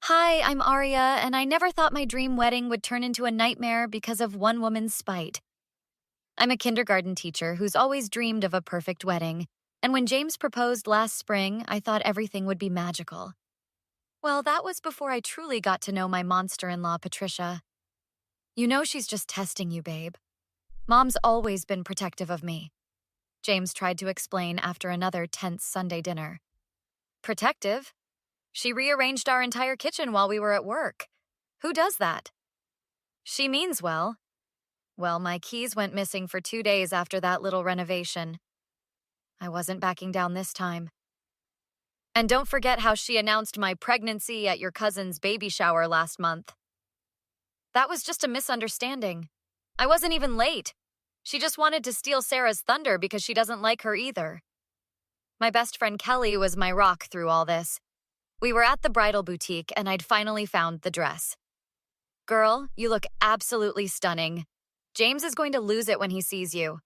Hi, I'm Aria, and I never thought my dream wedding would turn into a nightmare because of one woman's spite. I'm a kindergarten teacher who's always dreamed of a perfect wedding, and when James proposed last spring, I thought everything would be magical. Well, that was before I truly got to know my monster in law, Patricia. You know she's just testing you, babe. Mom's always been protective of me, James tried to explain after another tense Sunday dinner. Protective? She rearranged our entire kitchen while we were at work. Who does that? She means well. Well, my keys went missing for 2 days after that little renovation. I wasn't backing down this time. And don't forget how she announced my pregnancy at your cousin's baby shower last month. That was just a misunderstanding. I wasn't even late. She just wanted to steal Sarah's thunder because she doesn't like her either. My best friend Kelly was my rock through all this. We were at the bridal boutique and I'd finally found the dress. Girl, you look absolutely stunning. James is going to lose it when he sees you.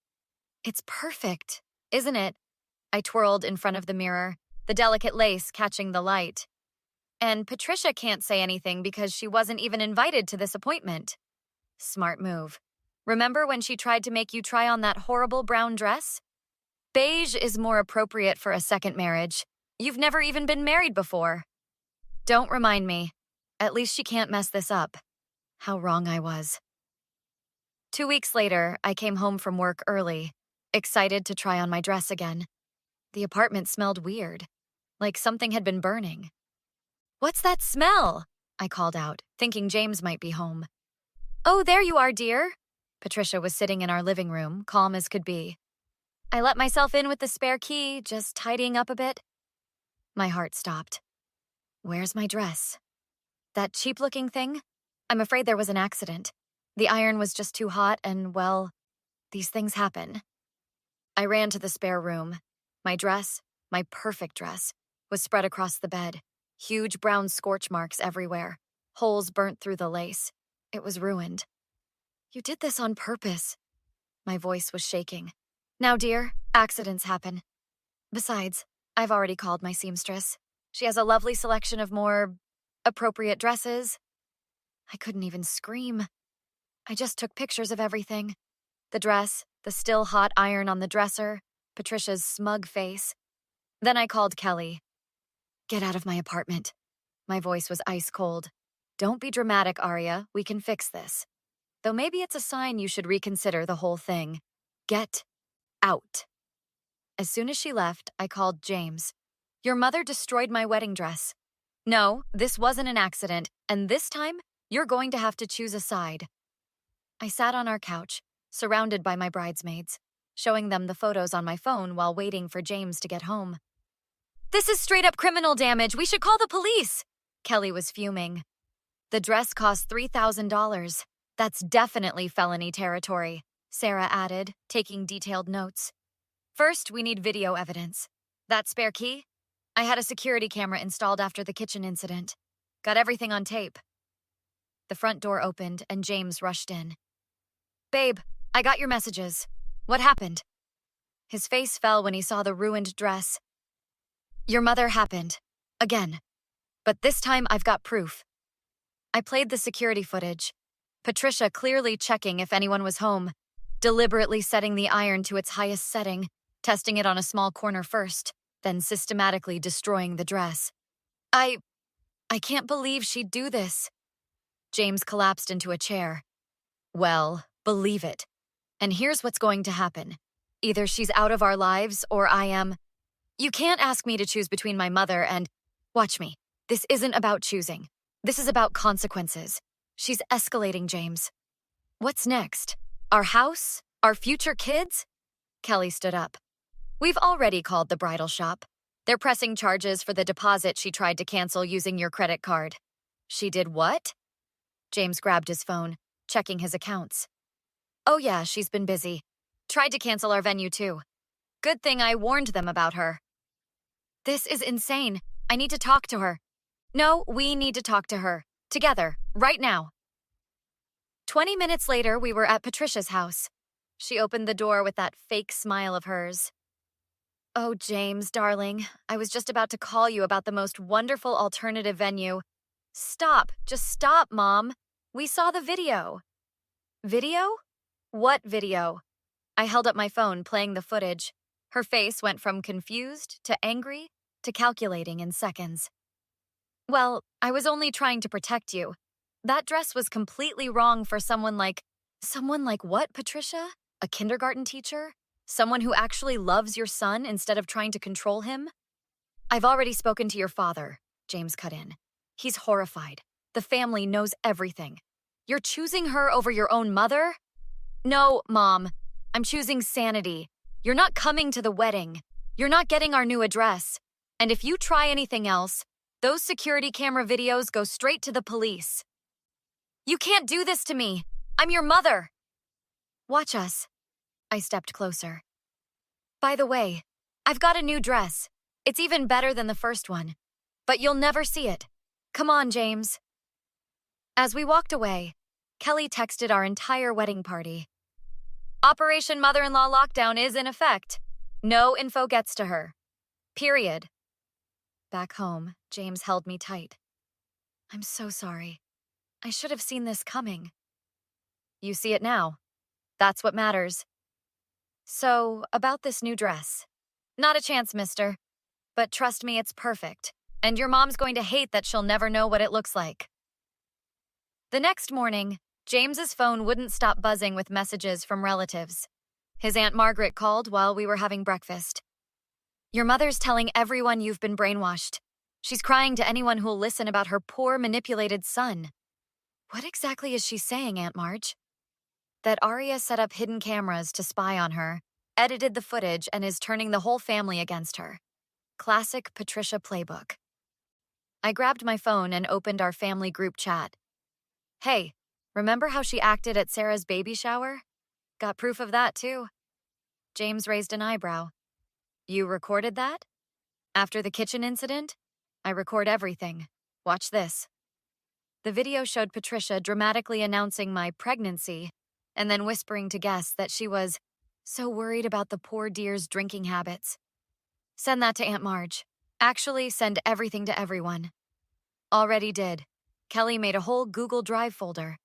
It's perfect, isn't it? I twirled in front of the mirror, the delicate lace catching the light. And Patricia can't say anything because she wasn't even invited to this appointment. Smart move. Remember when she tried to make you try on that horrible brown dress? Beige is more appropriate for a second marriage. You've never even been married before. Don't remind me. At least she can't mess this up. How wrong I was. 2 weeks later, I came home from work early, excited to try on my dress again. The apartment smelled weird, like something had been burning. "What's that smell?" I called out, thinking James might be home. "Oh, there you are, dear." Patricia was sitting in our living room, calm as could be. I let myself in with the spare key, just tidying up a bit. My heart stopped. Where's my dress? That cheap-looking thing? I'm afraid there was an accident. The iron was just too hot and, well, these things happen. I ran to the spare room. My dress, my perfect dress, was spread across the bed. Huge brown scorch marks everywhere. Holes burnt through the lace. It was ruined. "You did this on purpose." My voice was shaking. "Now, dear, accidents happen. Besides, I've already called my seamstress. She has a lovely selection of more appropriate dresses." I couldn't even scream. I just took pictures of everything. The dress, the still hot iron on the dresser, Patricia's smug face. Then I called Kelly. "Get out of my apartment." My voice was ice cold. "Don't be dramatic, Aria. We can fix this. Though maybe it's a sign you should reconsider the whole thing. Get out." As soon as she left, I called James. "Your mother destroyed my wedding dress. No, this wasn't an accident, and this time, you're going to have to choose a side." I sat on our couch, surrounded by my bridesmaids, showing them the photos on my phone while waiting for James to get home. "This is straight-up criminal damage. We should call the police." Kelly was fuming. "The dress cost $3,000. That's definitely felony territory," Sarah added, taking detailed notes. "First, we need video evidence. That spare key? I had a security camera installed after the kitchen incident. Got everything on tape." The front door opened and James rushed in. "Babe, I got your messages. What happened?" His face fell when he saw the ruined dress. "Your mother happened. Again. But this time I've got proof." I played the security footage. Patricia clearly checking if anyone was home, deliberately setting the iron to its highest setting, testing it on a small corner first, then systematically destroying the dress. I can't believe she'd do this." James collapsed into a chair. "Well, believe it. And here's what's going to happen. Either she's out of our lives or I am. You can't ask me to choose between my mother and... Watch me. This isn't about choosing. This is about consequences. She's escalating, James. What's next? Our house? Our future kids?" Kelly stood up. "We've already called the bridal shop. They're pressing charges for the deposit she tried to cancel using your credit card." "She did what?" James grabbed his phone, checking his accounts. "Oh yeah, she's been busy. Tried to cancel our venue too. Good thing I warned them about her." "This is insane. I need to talk to her." "No, we need to talk to her. Together, right now." 20 minutes later, we were at Patricia's house. She opened the door with that fake smile of hers. "Oh, James, darling, I was just about to call you about the most wonderful alternative venue. Stop. Just stop, Mom. We saw the video. Video? What video? I held up my phone, playing the footage. Her face went from confused to angry to calculating in seconds. Well, I was only trying to protect you. That dress was completely wrong for someone like. Someone like what, Patricia? A kindergarten teacher? Someone who actually loves your son instead of trying to control him? I've already spoken to your father, James cut in. He's horrified. The family knows everything. You're choosing her over your own mother? No, Mom. I'm choosing sanity. You're not coming to the wedding. You're not getting our new address. And if you try anything else, those security camera videos go straight to the police. You can't do this to me. I'm your mother. Watch us. I stepped closer. By the way, I've got a new dress. It's even better than the first one. But you'll never see it. Come on, James. As we walked away, Kelly texted our entire wedding party. Operation Mother-in-Law Lockdown is in effect. No info gets to her. Period. Back home, James held me tight. I'm so sorry. I should have seen this coming. You see it now. That's what matters. So, about this new dress. Not a chance, mister. But trust me, it's perfect. And your mom's going to hate that she'll never know what it looks like. The next morning, James's phone wouldn't stop buzzing with messages from relatives. His Aunt Margaret called while we were having breakfast. Your mother's telling everyone you've been brainwashed. She's crying to anyone who'll listen about her poor, manipulated son. What exactly is she saying, Aunt Marge? That Arya set up hidden cameras to spy on her, edited the footage, and is turning the whole family against her. Classic Patricia playbook. I grabbed my phone and opened our family group chat. Hey, remember how she acted at Sarah's baby shower? Got proof of that, too. James raised an eyebrow. You recorded that? After the kitchen incident? I record everything. Watch this. The video showed Patricia dramatically announcing my pregnancy and then whispering to guests that she was so worried about the poor dear's drinking habits. Send that to Aunt Marge. Actually, send everything to everyone. Already did. Kelly made a whole Google Drive folder.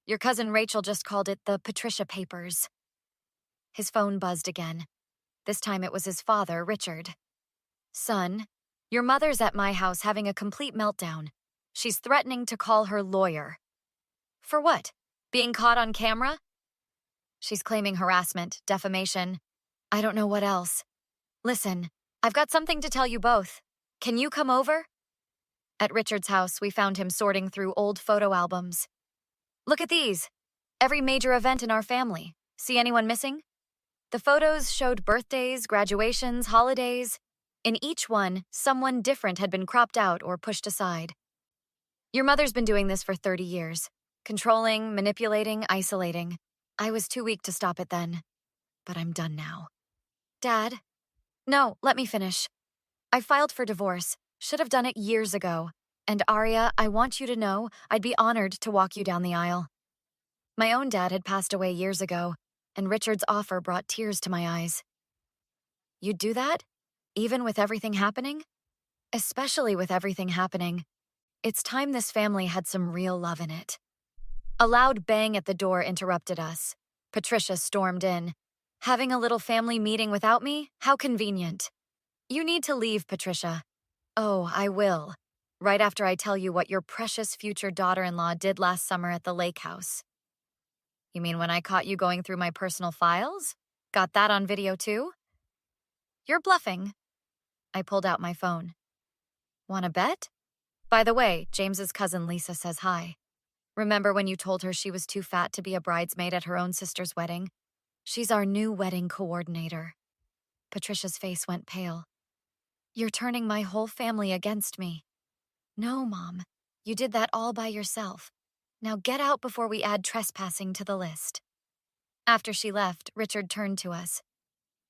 Your cousin Rachel just called it the Patricia Papers. His phone buzzed again. This time it was his father, Richard. Son, your mother's at my house having a complete meltdown. She's threatening to call her lawyer. For what? Being caught on camera? She's claiming harassment, defamation. I don't know what else. Listen, I've got something to tell you both. Can you come over? At Richard's house, we found him sorting through old photo albums. Look at these. Every major event in our family. See anyone missing? The photos showed birthdays, graduations, holidays. In each one, someone different had been cropped out or pushed aside. Your mother's been doing this for 30 years. Controlling, manipulating, isolating. I was too weak to stop it then. But I'm done now. Dad? No, let me finish. I filed for divorce. Should have done it years ago. And Arya, I want you to know I'd be honored to walk you down the aisle. My own dad had passed away years ago, and Richard's offer brought tears to my eyes. You'd do that? Even with everything happening? Especially with everything happening. It's time this family had some real love in it. A loud bang at the door interrupted us. Patricia stormed in. Having a little family meeting without me? How convenient. You need to leave, Patricia. Oh, I will. Right after I tell you what your precious future daughter-in-law did last summer at the lake house. You mean when I caught you going through my personal files? Got that on video too? You're bluffing. I pulled out my phone. Wanna bet? By the way, James's cousin Lisa says hi. Remember when you told her she was too fat to be a bridesmaid at her own sister's wedding? She's our new wedding coordinator. Patricia's face went pale. You're turning my whole family against me. No, Mom. You did that all by yourself. Now get out before we add trespassing to the list. After she left, Richard turned to us.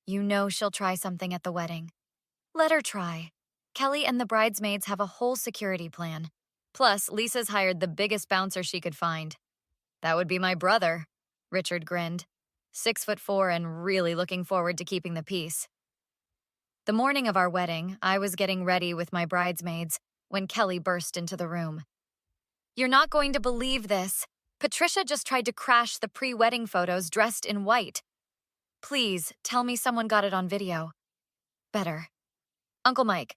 You know she'll try something at the wedding. Let her try. Kelly and the bridesmaids have a whole security plan. Plus, Lisa's hired the biggest bouncer she could find. That would be my brother, Richard grinned. 6'4" and really looking forward to keeping the peace. The morning of our wedding, I was getting ready with my bridesmaids when Kelly burst into the room. You're not going to believe this. Patricia just tried to crash the pre-wedding photos dressed in white. Please, tell me someone got it on video. Better. Uncle Mike.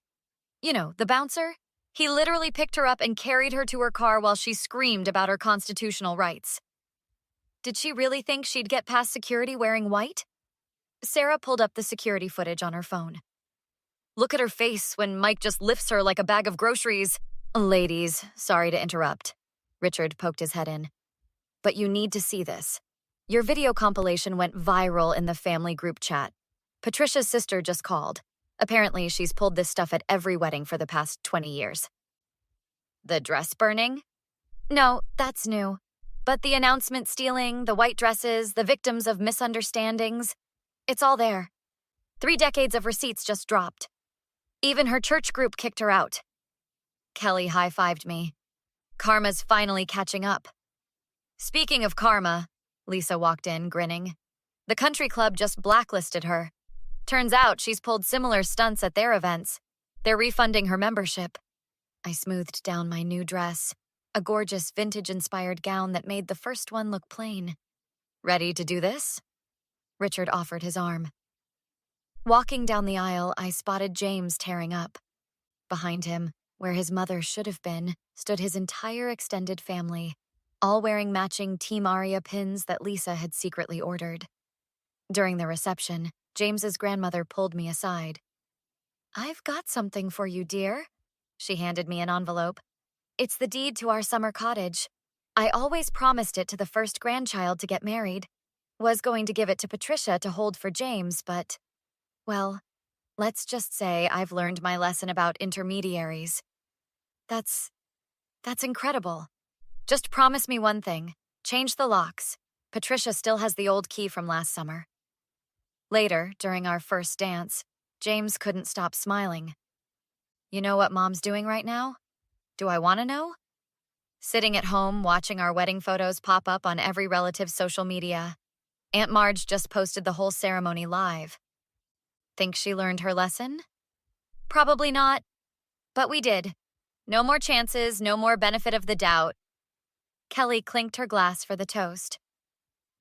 You know, the bouncer? He literally picked her up and carried her to her car while she screamed about her constitutional rights. Did she really think she'd get past security wearing white? Sarah pulled up the security footage on her phone. Look at her face when Mike just lifts her like a bag of groceries. Ladies, sorry to interrupt. Richard poked his head in. But you need to see this. Your video compilation went viral in the family group chat. Patricia's sister just called. Apparently, she's pulled this stuff at every wedding for the past 20 years. The dress burning? No, that's new. But the announcement stealing, the white dresses, the victims of misunderstandings, it's all there. 3 decades of receipts just dropped. Even her church group kicked her out. Kelly high-fived me. Karma's finally catching up. Speaking of karma, Lisa walked in, grinning. The country club just blacklisted her. Turns out she's pulled similar stunts at their events. They're refunding her membership. I smoothed down my new dress, a gorgeous vintage-inspired gown that made the first one look plain. Ready to do this? Richard offered his arm. Walking down the aisle, I spotted James tearing up. Behind him, where his mother should have been, stood his entire extended family, all wearing matching Team Aria pins that Lisa had secretly ordered. During the reception, James's grandmother pulled me aside. I've got something for you, dear. She handed me an envelope. It's the deed to our summer cottage. I always promised it to the first grandchild to get married. Was going to give it to Patricia to hold for James, but, well, let's just say I've learned my lesson about intermediaries. That's incredible. Just promise me one thing. Change the locks. Patricia still has the old key from last summer. Later, during our first dance, James couldn't stop smiling. You know what Mom's doing right now? Do I want to know? Sitting at home, watching our wedding photos pop up on every relative's social media. Aunt Marge just posted the whole ceremony live. Think she learned her lesson? Probably not. But we did. No more chances, no more benefit of the doubt. Kelly clinked her glass for the toast.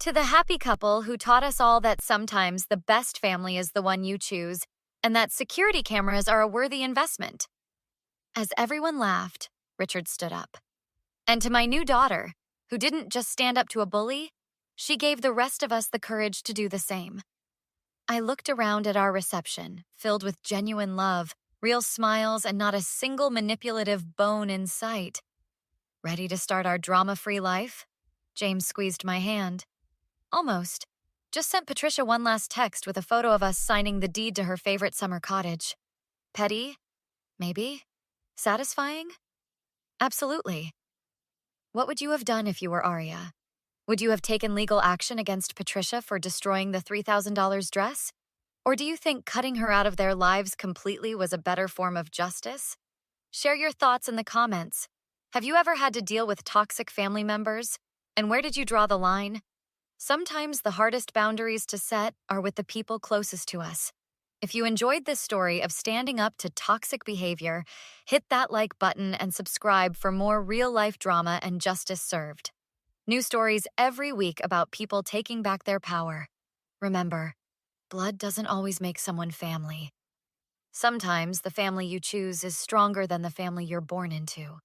To the happy couple who taught us all that sometimes the best family is the one you choose, and that security cameras are a worthy investment. As everyone laughed, Richard stood up. And to my new daughter, who didn't just stand up to a bully, she gave the rest of us the courage to do the same. I looked around at our reception, filled with genuine love, real smiles, and not a single manipulative bone in sight. Ready to start our drama-free life? James squeezed my hand. Almost. Just sent Patricia one last text with a photo of us signing the deed to her favorite summer cottage. Petty? Maybe? Satisfying? Absolutely. What would you have done if you were Arya? Would you have taken legal action against Patricia for destroying the $3,000 dress? Or do you think cutting her out of their lives completely was a better form of justice? Share your thoughts in the comments. Have you ever had to deal with toxic family members? And where did you draw the line? Sometimes the hardest boundaries to set are with the people closest to us. If you enjoyed this story of standing up to toxic behavior, hit that like button and subscribe for more real-life drama and justice served. New stories every week about people taking back their power. Remember, blood doesn't always make someone family. Sometimes the family you choose is stronger than the family you're born into.